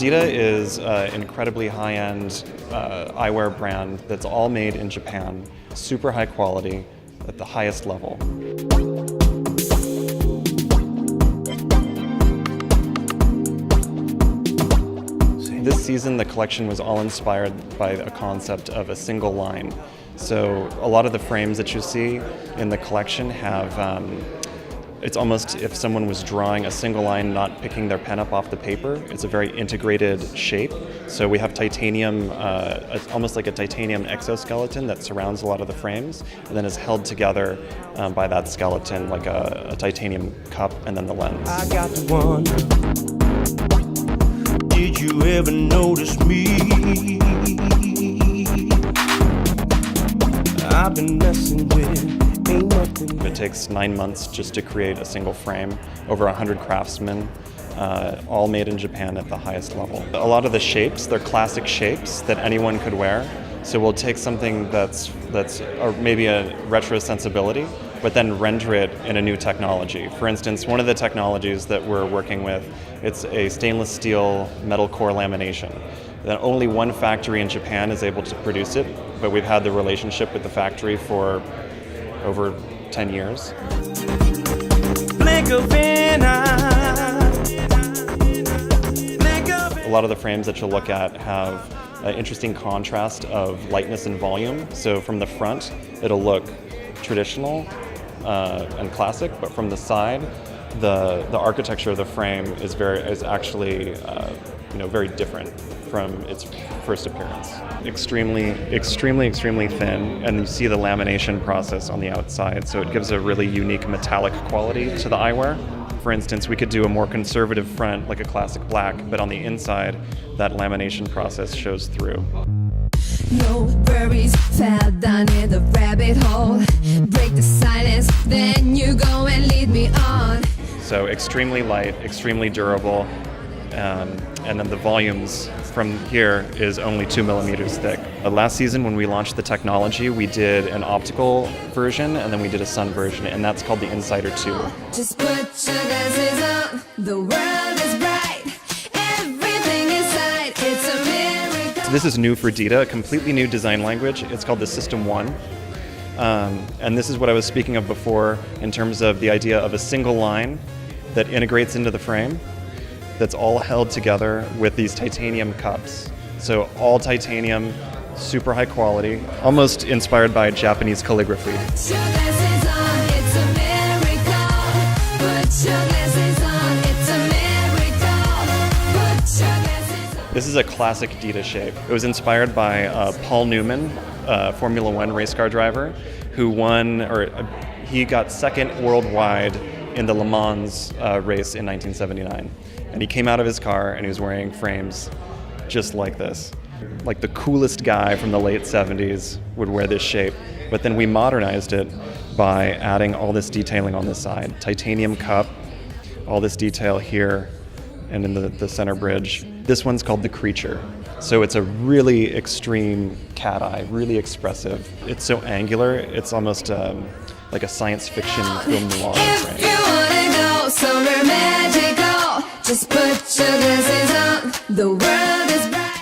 Dita is an incredibly high-end eyewear brand that's all made in Japan, super high quality, at the highest level. This season, the collection was all inspired by a concept of a single line. So a lot of the frames that you see in the collection have, it's almost if someone was drawing a single line, not picking their pen up off the paper. It's a very integrated shape. So we have titanium, almost like a titanium exoskeleton that surrounds a lot of the frames, and then is held together by that skeleton like a titanium cup and then the lens. I got the one. Did you ever notice me? I've been messing with, ain't nothing. It takes 9 months just to create a single frame, over 100 craftsmen, all made in Japan at the highest level. A lot of the shapes, they're classic shapes that anyone could wear. So we'll take something that's maybe a retro sensibility, but then render it in a new technology. For instance, one of the technologies that we're working with, it's a stainless steel metal core lamination. Then only one factory in Japan is able to produce it, but we've had the relationship with the factory for over 10 years. A lot of the frames that you'll look at have an interesting contrast of lightness and volume. So from the front, it'll look traditional and classic, but from the side, the architecture of the frame is actually very different from its first appearance. Extremely thin, and you see the lamination process on the outside, so it gives a really unique metallic quality to the eyewear. For instance, we could do a more conservative front, like a classic black, but on the inside, that lamination process shows through. No worries, fell down in the rabbit hole. Break the silence, then you go and lead me on. So extremely light, extremely durable, and then the volumes from here is only 2 millimeters thick. Last season when we launched the technology, we did an optical version and then we did a sun version, and that's called the Insider 2. Just put your glasses on, the world is bright, everything inside, it's a miracle. So this is new for Dita, a completely new design language. It's called the System 1. And this is what I was speaking of before in terms of the idea of a single line that integrates into the frame, that's all held together with these titanium cups. So all titanium, super high quality, almost inspired by Japanese calligraphy. Put your glasses on, it's a miracle. Put your glasses on, it's a miracle. Put your glasses on. This is a classic Dita shape. It was inspired by Paul Newman, Formula One race car driver, who he got second worldwide in the Le Mans race in 1979. And he came out of his car and he was wearing frames just like this. Like the coolest guy from the late 70s would wear this shape. But then we modernized it by adding all this detailing on the side. Titanium cup, all this detail here and in the center bridge. This one's called the Creature. So it's a really extreme cat eye, really expressive. It's so angular, it's almost like a science fiction film noir frame. If you wanna go somewhere magical, just put your glasses on, the world is bright.